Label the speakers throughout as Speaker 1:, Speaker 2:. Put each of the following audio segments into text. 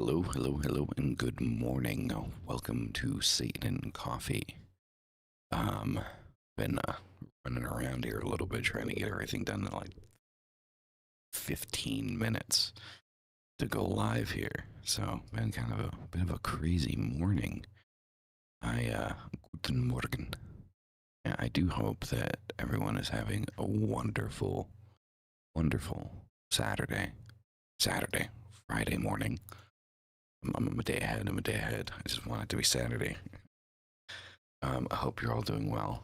Speaker 1: Hello, and good morning. Welcome to Satan Coffee. Been running around here a little bit trying to get everything done in like 15 minutes to go live here. So, been kind of a bit of a crazy morning. Guten Morgen. Yeah, I do hope that everyone is having a wonderful Saturday, Friday morning. I'm a day ahead. I just want it to be Saturday. I hope you're all doing well.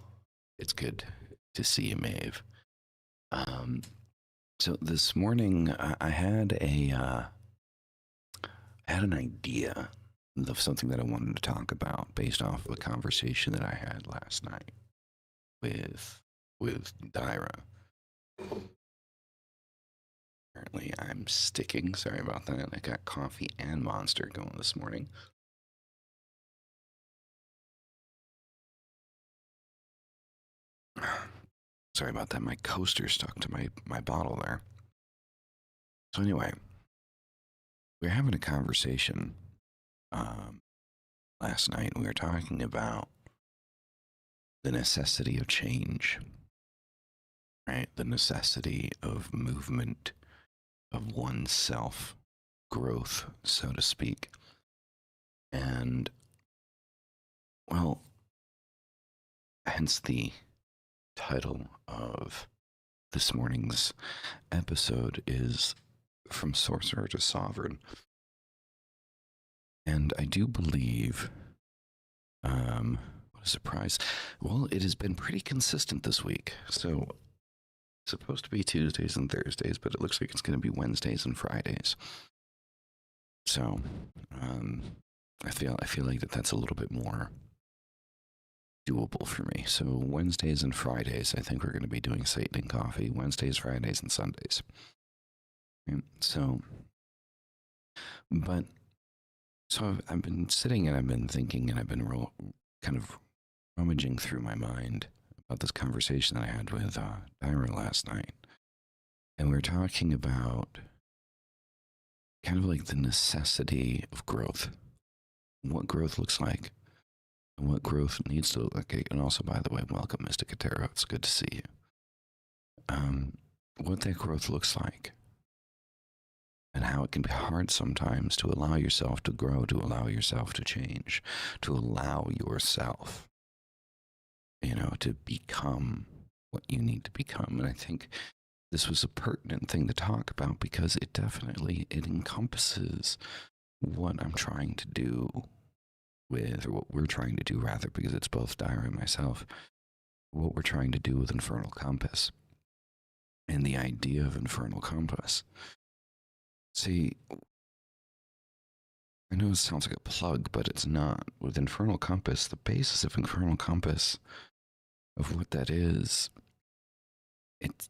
Speaker 1: It's good to see you, Maeve. So this morning I had an idea of something that I wanted to talk about based off of a conversation that I had last night with Dyra. Apparently I'm sticking. Sorry about that. I got coffee and Monster going this morning. Sorry about that. My coaster stuck to my bottle there. So anyway, we were having a conversation last night. We were talking about the necessity of change, right? The necessity of movement, of oneself, growth, so to speak. And, well, hence the title of this morning's episode is From Sorcerer to Sovereign. And I do believe, what a surprise. Well, it has been pretty consistent this week. So it's supposed to be Tuesdays and Thursdays, but it looks like it's going to be Wednesdays and Fridays. So I feel like that's a little bit more doable for me. So Wednesdays and Fridays, I think we're going to be doing Satan and Coffee. Wednesdays, Fridays, and Sundays. And so I've been sitting and I've been thinking and I've been kind of rummaging through my mind about this conversation that I had with Dyra last night. And we were talking about kind of like the necessity of growth, what growth looks like, and what growth needs to look like. And also, by the way, welcome, Mr. Katero. It's good to see you. What that growth looks like, and how it can be hard sometimes to allow yourself to grow, to allow yourself to change, to allow yourself, to become what you need to become. And I think this was a pertinent thing to talk about because it encompasses what I'm trying to do with, or what we're trying to do rather, because it's both Dyra and myself, what we're trying to do with Infernal Compass and the idea of Infernal Compass. See, I know it sounds like a plug, but it's not. With Infernal Compass, the basis of Infernal Compass, of what that is, it's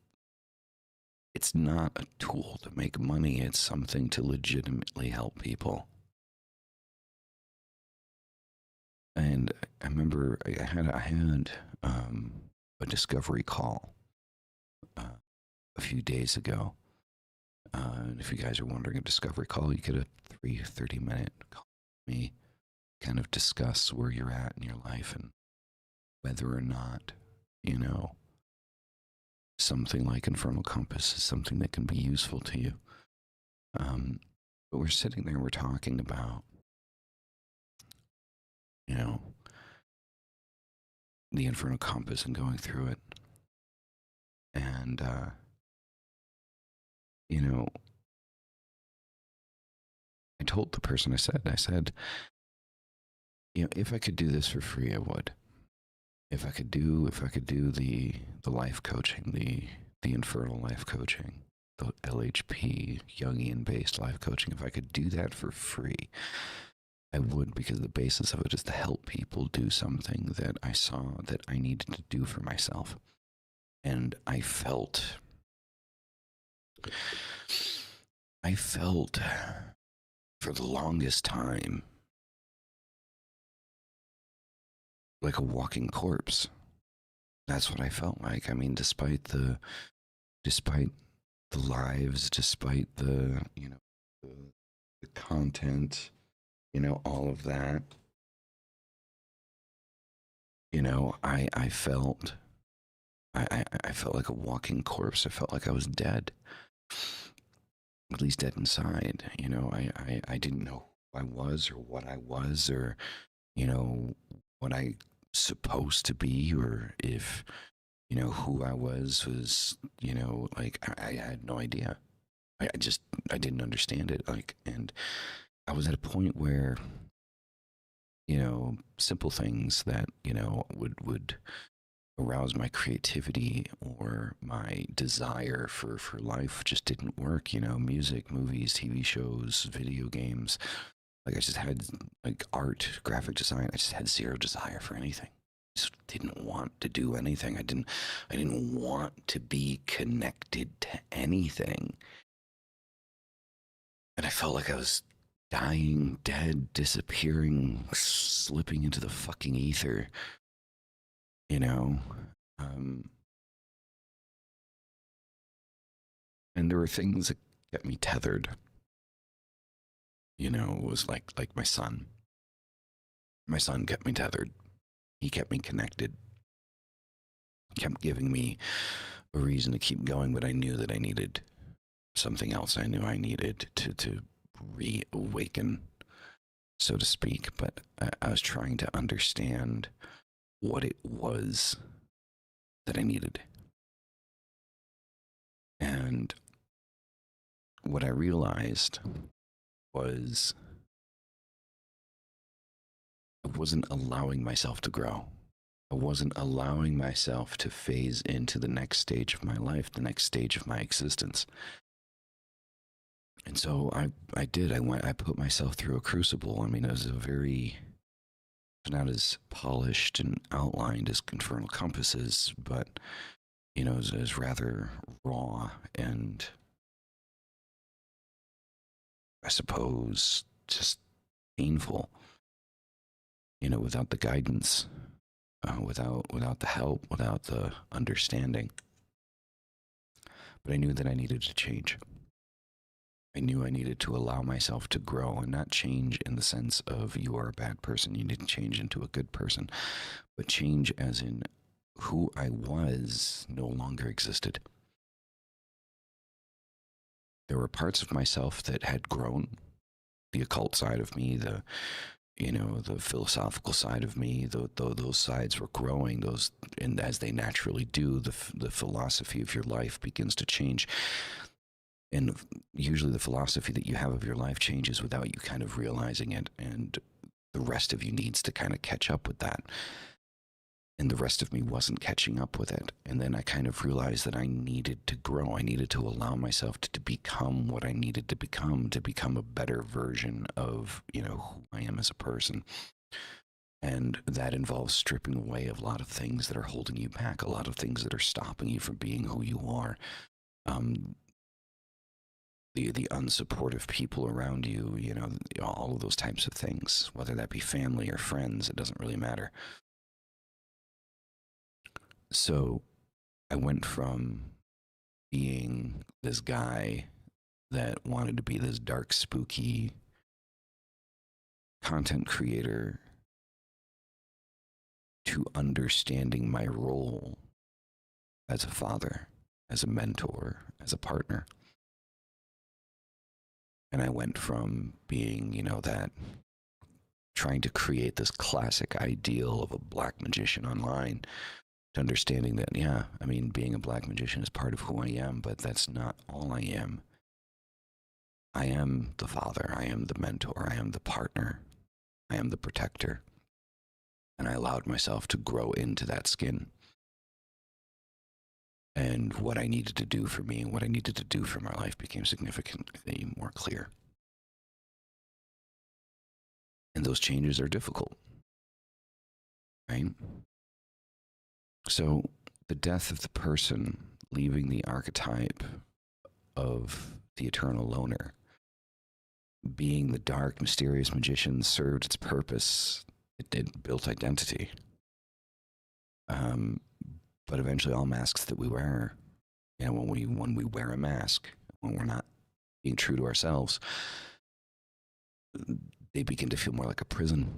Speaker 1: not a tool to make money. It's something to legitimately help people. And I remember I had a discovery call a few days ago. And if you guys are wondering, a discovery call, you get a 30-minute call with me, kind of discuss where you're at in your life and whether or not, something like Infernal Compass is something that can be useful to you. But we're sitting there, we're talking about, the Infernal Compass and going through it. And, I told the person, I said, if I could do this for free, I would. If I could do the life coaching, the infernal life coaching, the LHP, Jungian-based life coaching, if I could do that for free, I would, because the basis of it is to help people do something that I saw that I needed to do for myself. And I felt for the longest time like a walking corpse. That's what I felt like. I mean, despite the lives, despite the the content, all of that. I felt I felt like a walking corpse. I felt like I was dead, at least dead inside. I didn't know who I was or what I was or, what I supposed to be or if, who I was, like I had no idea. I didn't understand it. Like, and I was at a point where, simple things that, would arouse my creativity or my desire for life just didn't work. Music, movies, TV shows, video games. Like I just had like art, graphic design. I just had zero desire for anything. Just didn't want to do anything. I didn't want to be connected to anything. And I felt like I was dying, dead, disappearing, slipping into the fucking ether, you know? Um, and there were things that kept me tethered, it was like my son. My son kept me tethered. He kept me connected. Kept giving me a reason to keep going, but I knew that I needed something else. I knew I needed to reawaken, so to speak, but I was trying to understand what it was that I needed. And what I realized was I wasn't allowing myself to grow. I wasn't allowing myself to phase into the next stage of my life, the next stage of my existence. And so I did. I put myself through a crucible. I mean, it was not as polished and outlined as Infernal Compasses, but, it was rather raw and, I suppose, just painful, without the guidance, without the help, without the understanding. But I knew that I needed to change. I knew I needed to allow myself to grow, and not change in the sense of you are a bad person, you need to change into a good person, but change as in who I was no longer existed. There were parts of myself that had grown, the occult side of me, the philosophical side of me, those sides were growing. And as they naturally do, the philosophy of your life begins to change. And usually the philosophy that you have of your life changes without you kind of realizing it. And the rest of you needs to kind of catch up with that. And the rest of me wasn't catching up with it. And then I kind of realized that I needed to grow. I needed to allow myself to become what I needed to become a better version of, who I am as a person. And that involves stripping away a lot of things that are holding you back, a lot of things that are stopping you from being who you are. The unsupportive people around you, all of those types of things, whether that be family or friends, it doesn't really matter. So I went from being this guy that wanted to be this dark, spooky content creator to understanding my role as a father, as a mentor, as a partner. And I went from being, that trying to create this classic ideal of a black magician online to understanding that, yeah, I mean, being a black magician is part of who I am, but that's not all I am. I am the father, I am the mentor, I am the partner, I am the protector. And I allowed myself to grow into that skin. And what I needed to do for me and what I needed to do for my life became significantly more clear. And those changes are difficult, right? So the death of the person, leaving the archetype of the eternal loner, being the dark, mysterious magician, served its purpose. It built identity. But eventually all masks that we wear, when we wear a mask, when we're not being true to ourselves, they begin to feel more like a prison,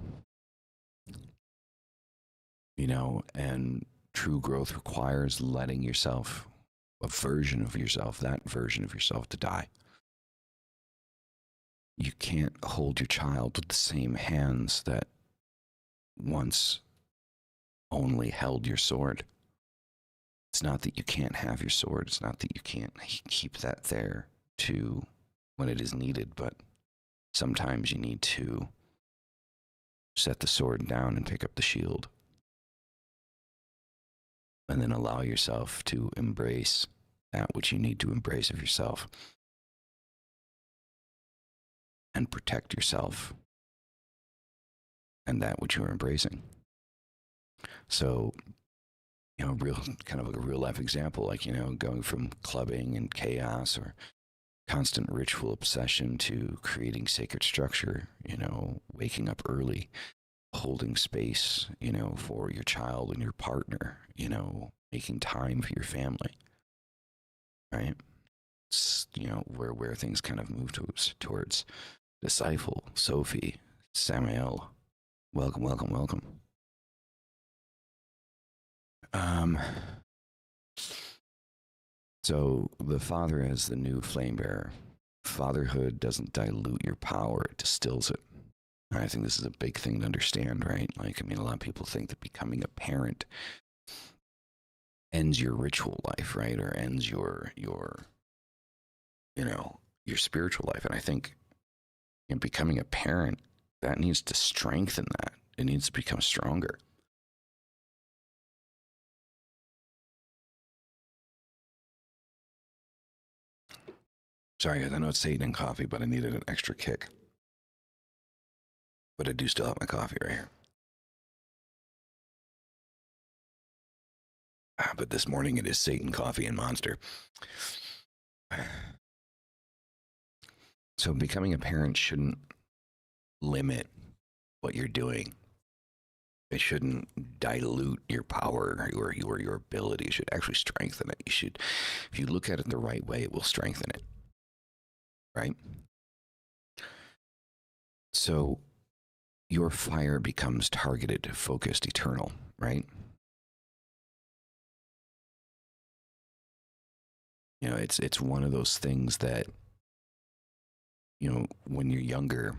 Speaker 1: you know, and true growth requires letting yourself, a version of yourself, that version of yourself, to die. You can't hold your child with the same hands that once only held your sword. It's not that you can't have your sword. It's not that you can't keep that there to when it is needed, but sometimes you need to set the sword down and pick up the shield. And then allow yourself to embrace that which you need to embrace of yourself. And protect yourself and that which you're embracing. So, you know, real kind of like a real life example, like, you know, going from clubbing and chaos or constant ritual obsession to creating sacred structure, you know, waking up early, holding space, you know, for your child and your partner, you know, making time for your family, right? It's, you know, where things kind of move towards Disciple, Sophie, Samael. Welcome, welcome, welcome. So the father as the new flame bearer. Fatherhood doesn't dilute your power, it distills it. And I think this is a big thing to understand, right? Like, I mean, a lot of people think that becoming a parent ends your ritual life, right? Or ends your you know, your spiritual life. And I think in becoming a parent, that needs to strengthen that. It needs to become stronger. Sorry, guys, I know it's Satan and coffee, but I needed an extra kick. But I do still have my coffee right here. But this morning it is Satan, coffee, and Monster. So becoming a parent shouldn't limit what you're doing. It shouldn't dilute your power or your ability. It should actually strengthen it. You should, if you look at it the right way, it will strengthen it. Right? So your fire becomes targeted, focused, eternal, right? You know, it's one of those things that, you know, when you're younger,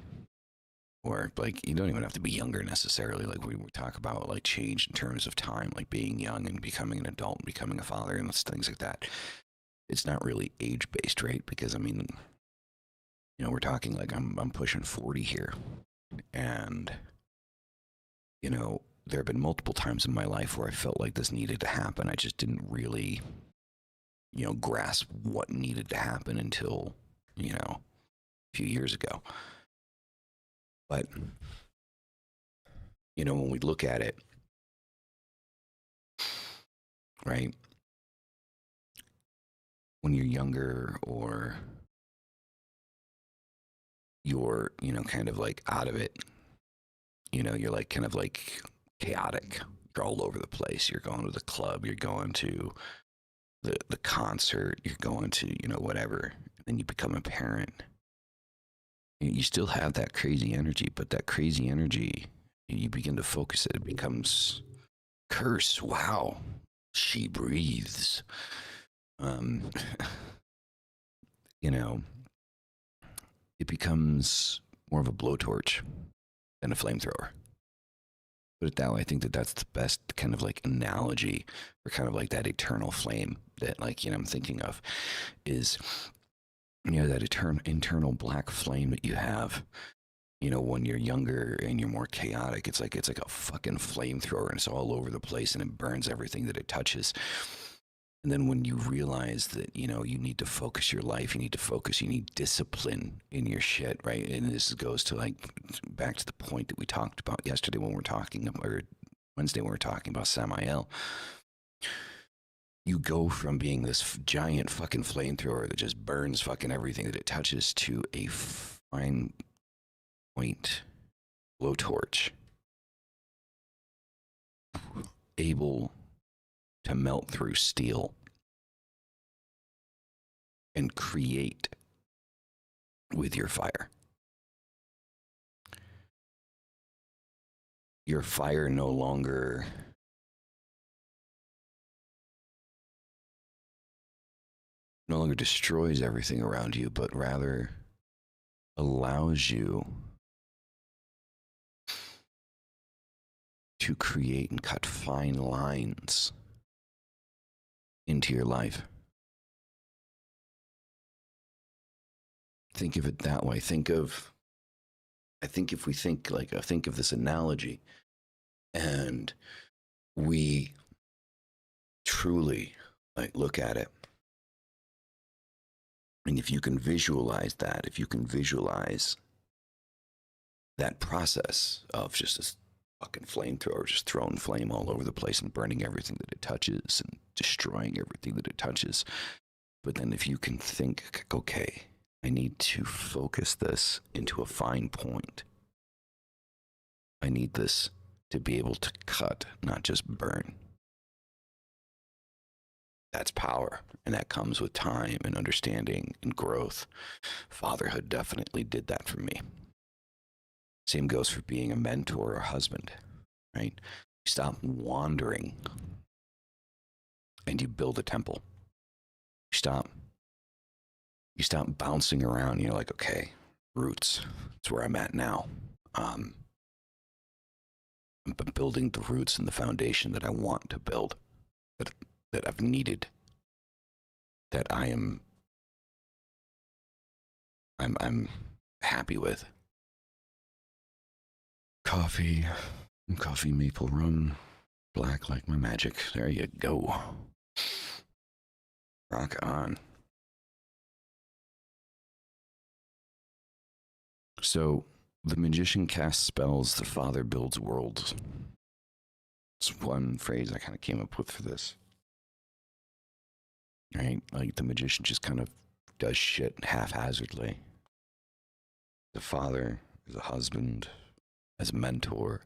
Speaker 1: or like, you don't even have to be younger necessarily. Like we talk about like change in terms of time, like being young and becoming an adult and becoming a father and things like that. It's not really age based, right? Because I mean, you know, we're talking like I'm pushing 40 here, and you know, there have been multiple times in my life where I felt like this needed to happen. I just didn't really, you know, grasp what needed to happen until, you know, a few years ago. But, you know, when we look at it, right, when you're younger or you're, you know, kind of like out of it, you know, you're like kind of like chaotic. You're all over the place. You're going to the club, you're going to the concert, you're going to, you know, whatever. And then you become a parent. You still have that crazy energy, but that crazy energy, you begin to focus it. It becomes curse. Wow, she breathes. You know, it becomes more of a blowtorch than a flamethrower. Put it that way. I think that that's the best kind of like analogy for kind of like that eternal flame that, like, you know, I'm thinking of is, you know, that internal black flame that you have, you know, when you're younger and you're more chaotic. It's like a fucking flamethrower, and it's all over the place and it burns everything that it touches. And then when you realize that, you know, you need to focus your life, you need discipline in your shit, right? And this goes to like back to the point that we talked about yesterday when we were talking about, or Wednesday when we were talking about Samael. You go from being this giant fucking flamethrower that just burns fucking everything that it touches to a fine point blowtorch, able to melt through steel and create with your fire. your fire no longer destroys everything around you, but rather allows you to create and cut fine lines into your life. Think of it that way. Think of this analogy, and we truly look at it. And if you can visualize that, that process of just this fucking flamethrower just throwing flame all over the place and burning everything that it touches and destroying everything that it touches. But then if you can think, okay, I need to focus this into a fine point. I need this to be able to cut, not just burn. That's power, and that comes with time and understanding and growth. Fatherhood definitely did that for me. Same goes for being a mentor or husband, right? You stop wandering and you build a temple. You stop bouncing around. You're like, okay, roots. That's where I'm at now. I'm building the roots and the foundation that I want to build, that I've needed, that I'm happy with. Coffee maple rum, black like my magic. There you go. Rock on. So, the magician casts spells, the father builds worlds. It's one phrase I kind of came up with for this. Right? Like the magician just kind of does shit haphazardly. The father, as a husband, as a mentor,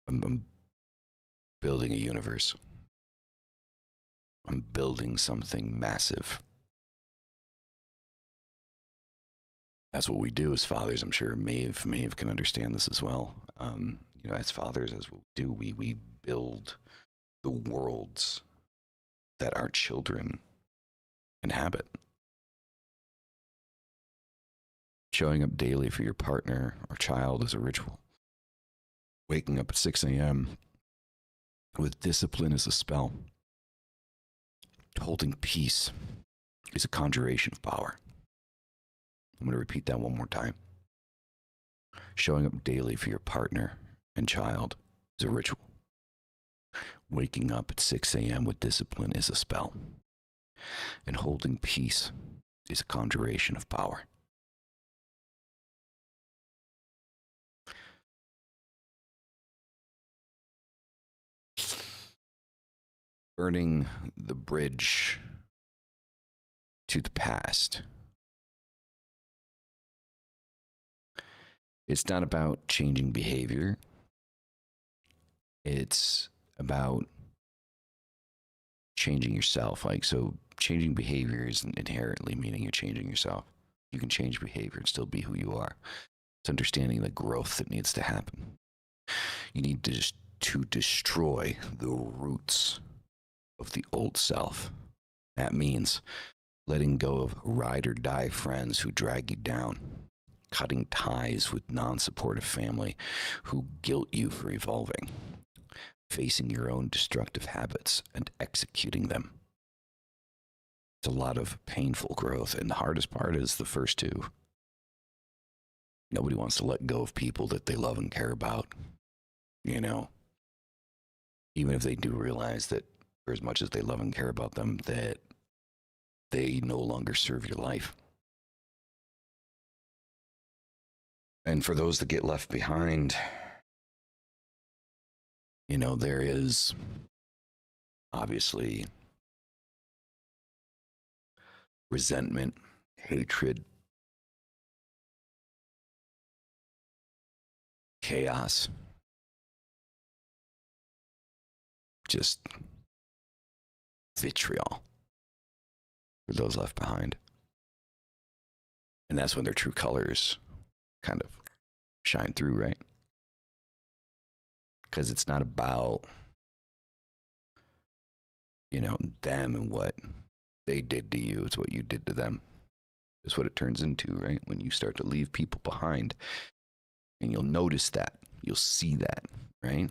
Speaker 1: I'm building a universe. I'm building something massive. That's what we do as fathers. I'm sure Maeve can understand this as well. As fathers, as we do, we build the worlds that our children inhabit. Showing up daily for your partner or child is a ritual. Waking up at 6 a.m. with discipline is a spell. Holding peace is a conjuration of power. I'm going to repeat that one more time. Showing up daily for your partner and child is a ritual. Waking up at 6 a.m. with discipline is a spell. And holding peace is a conjuration of power. Burning the bridge to the past. It's not about changing behavior. It's about changing yourself. So changing behavior isn't inherently meaning you're changing yourself. You can change behavior and still be who you are. It's understanding the growth that needs to happen. You need to destroy the roots of the old self. That means letting go of ride or die friends who drag you down, cutting ties with non-supportive family who guilt you for evolving, facing your own destructive habits and executing them. It's a lot of painful growth, and the hardest part is the first two. Nobody wants to let go of people that they love and care about, even if they do realize that for as much as they love and care about them, that they no longer serve your life. And for those that get left behind, there is obviously resentment, hatred, chaos, just vitriol for those left behind. And that's when their true colors kind of shine through, right? Because it's not about, them and what they did to you. It's what you did to them. It's what it turns into, right? When you start to leave people behind, and you'll notice that, you'll see that, right?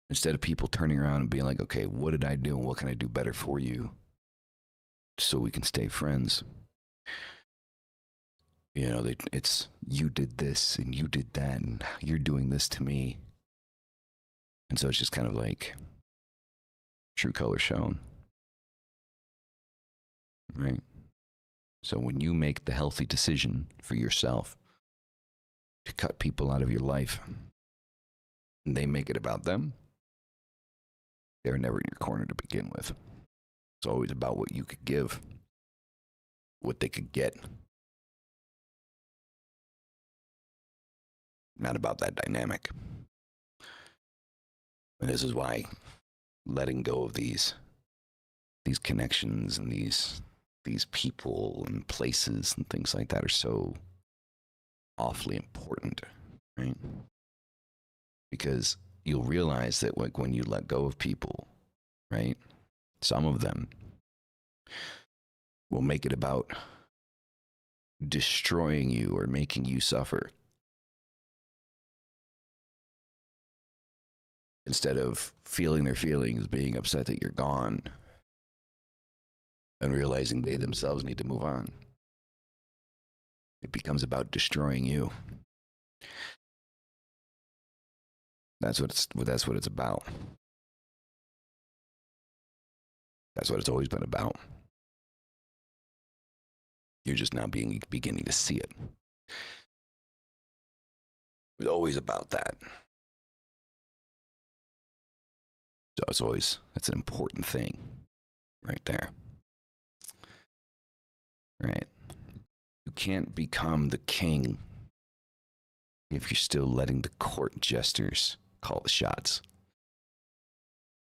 Speaker 1: Instead of people turning around and being like, okay, what did I do and what can I do better for you so we can stay friends? It's you did this and you did that and you're doing this to me. And so it's just kind of like true color shown, right? So when you make the healthy decision for yourself to cut people out of your life and they make it about them, they're never in your corner to begin with. It's always about what you could give, what they could get. Not about that dynamic. And this is why letting go of these connections and these people and places and things like that are so awfully important, right? Because you'll realize that like when you let go of people, right? Some of them will make it about destroying you or making you suffer, instead of feeling their feelings, being upset that you're gone, and realizing they themselves need to move on. It becomes about destroying you. That's what it's about. That's what it's always been about. You're just now beginning to see it. It was always about that. So that's an important thing right there. Right? You can't become the king if you're still letting the court jesters call the shots.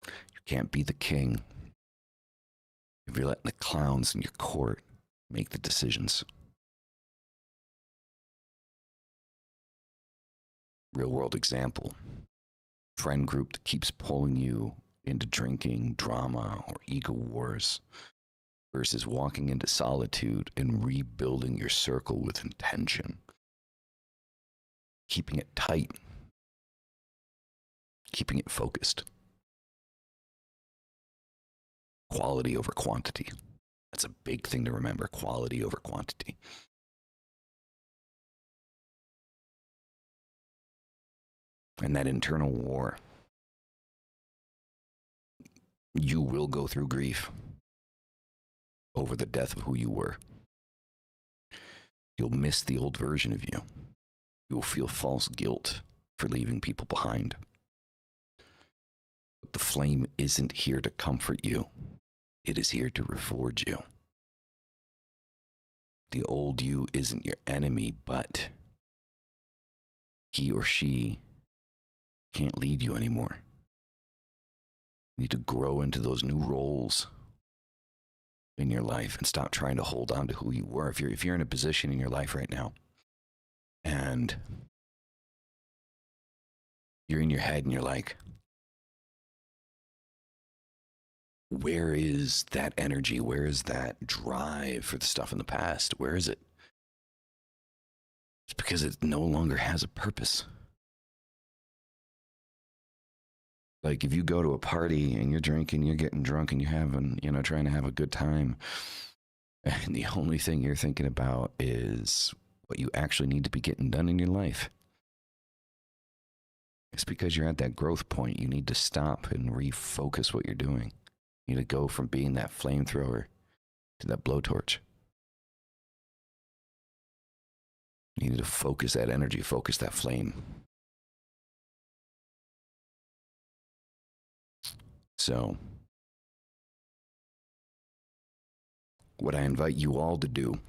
Speaker 1: You can't be the king if you're letting the clowns in your court make the decisions. Real world example. Friend group that keeps pulling you into drinking, drama, or ego wars, versus walking into solitude and rebuilding your circle with intention. Keeping it tight. Keeping it focused. Quality over quantity. That's a big thing to remember. Quality over quantity. And that internal war. You will go through grief over the death of who you were. You'll miss the old version of you. You'll feel false guilt for leaving people behind. But the flame isn't here to comfort you. It is here to reforge you. The old you isn't your enemy, but he or she can't lead you anymore. You need to grow into those new roles in your life and stop trying to hold on to who you were. If you're in a position in your life right now and you're in your head and you're like, where is that energy? Where is that drive for the stuff in the past? Where is it? It's because it no longer has a purpose. Like if you go to a party and you're drinking, you're getting drunk and you're having, trying to have a good time, and the only thing you're thinking about is what you actually need to be getting done in your life. It's because you're at that growth point. You need to stop and refocus what you're doing. You need to go from being that flamethrower to that blowtorch. You need to focus that energy, focus that flame. So, what I invite you all to do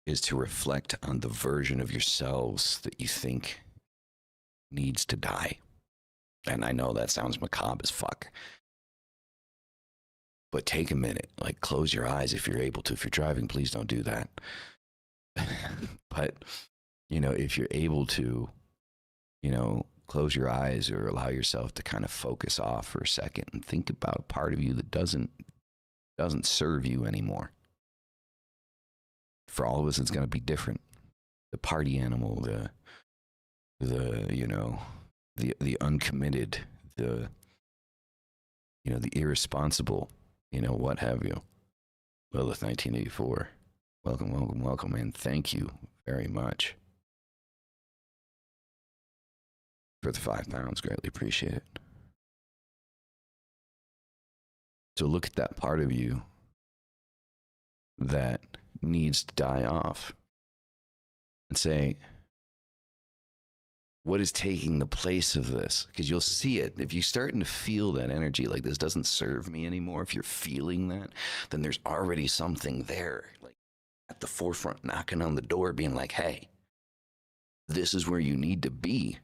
Speaker 1: is to reflect on the version of yourselves that you think needs to die. And I know that sounds macabre as fuck. But take a minute, like close your eyes if you're able to. If you're driving, please don't do that. But, if you're able to, close your eyes or allow yourself to kind of focus off for a second and think about a part of you that doesn't serve you anymore. For all of us, it's going to be different. The party animal, the uncommitted, the irresponsible, what have you. Lilith 1984. Welcome, and thank you very much for the £5. Greatly appreciate it. So look at that part of you that needs to die off and say, what is taking the place of this? Because you'll see it. If you're starting to feel that energy, like this doesn't serve me anymore, if you're feeling that, then there's already something there, like at the forefront, knocking on the door, being like, hey, this is where you need to be.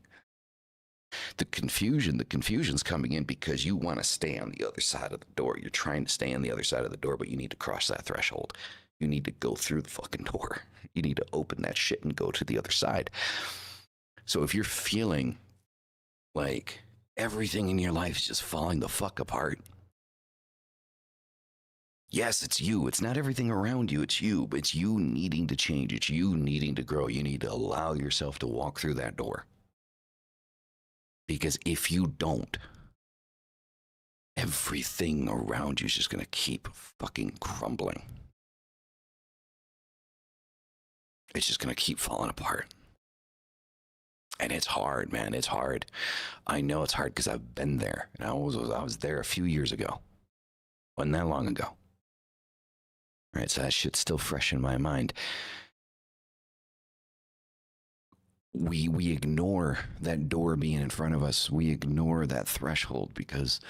Speaker 1: The confusion's coming in because you want to stay on the other side of the door. You're trying to stay on the other side of the door, but you need to cross that threshold. You need to go through the fucking door. You need to open that shit and go to the other side. So if you're feeling like everything in your life is just falling the fuck apart, yes, it's you. It's not everything around you. It's you. But it's you needing to change. It's you needing to grow. You need to allow yourself to walk through that door. Because if you don't, everything around you is just going to keep fucking crumbling. It's just going to keep falling apart. And it's hard, man. It's hard. I know it's hard because I've been there. And I was there a few years ago. Wasn't that long ago. All right, so that shit's still fresh in my mind. We ignore that door being in front of us. We ignore that threshold because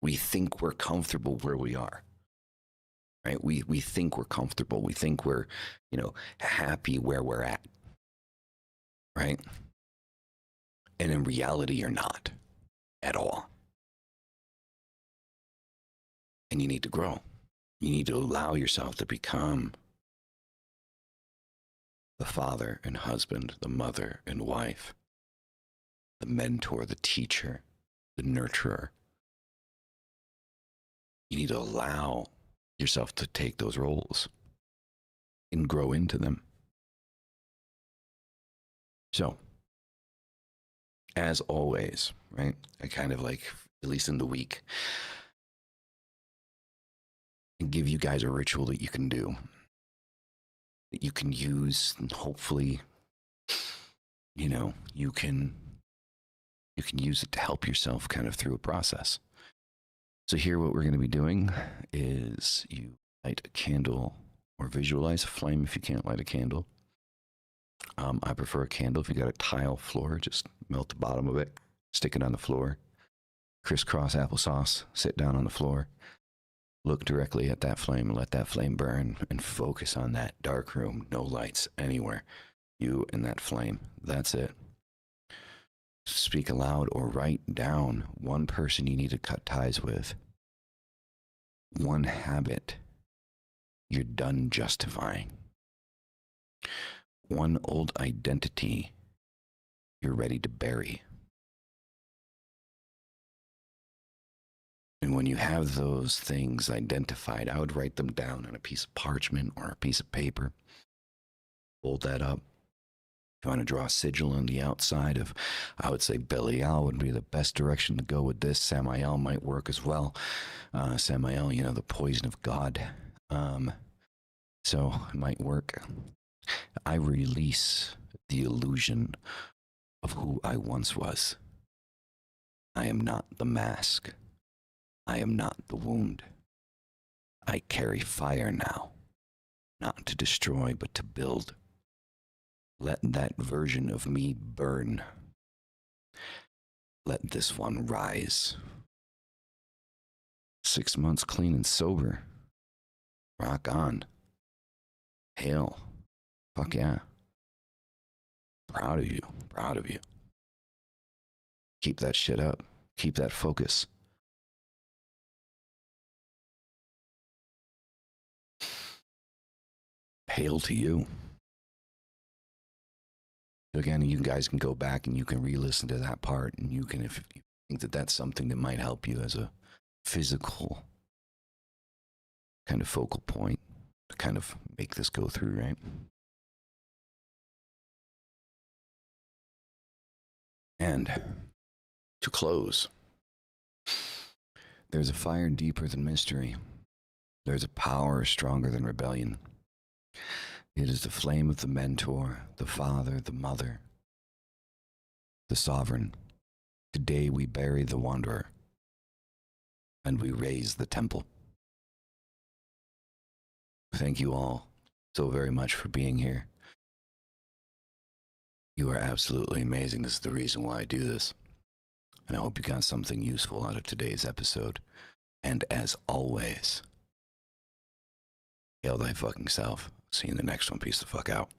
Speaker 1: we think we're comfortable where we are. Right? We think we're comfortable. We think we're, happy where we're at. Right? And in reality, you're not at all. And you need to grow. You need to allow yourself to become the father and husband, the mother and wife, the mentor, the teacher, the nurturer. You need to allow yourself to take those roles and grow into them. So, as always, right? I kind of like, at least in the week, give you guys a ritual that you can do, that you can use, and hopefully, you can use it to help yourself kind of through a process. So here, what we're going to be doing is you light a candle or visualize a flame if you can't light a candle. I prefer a candle. If you got a tile floor, just melt the bottom of it, stick it on the floor, crisscross applesauce, sit down on the floor, look directly at that flame and let that flame burn and focus on that dark room, no lights anywhere, you and that flame. That's it. Speak aloud or write down one person you need to cut ties with, one habit you're done justifying, one old identity you're ready to bury. And when you have those things identified, I would write them down on a piece of parchment or a piece of paper. Fold that up. If you want to draw a sigil on the outside of, I would say Belial would be the best direction to go with this. Samael might work as well. Samael, the poison of God. So it might work. I release the illusion of who I once was. I am not the mask. I am not the wound. I carry fire now, not to destroy, but to build. Let that version of me burn. Let this one rise. 6 months clean and sober. Rock on. Hail. Fuck yeah. Proud of you. Proud of you. Keep that shit up. Keep that focus. Hail to you. So again, you guys can go back and you can re-listen to that part, and you can, if you think that that's something that might help you as a physical kind of focal point to kind of make this go through, right? And to close, there's a fire deeper than mystery. There's a power stronger than rebellion. It is the flame of the mentor, the father, the mother, the sovereign. Today we bury the wanderer, and we raise the temple. Thank you all so very much for being here. You are absolutely amazing. This is the reason why I do this. And I hope you got something useful out of today's episode. And as always, hail thy fucking self. See you in the next one. Peace the fuck out.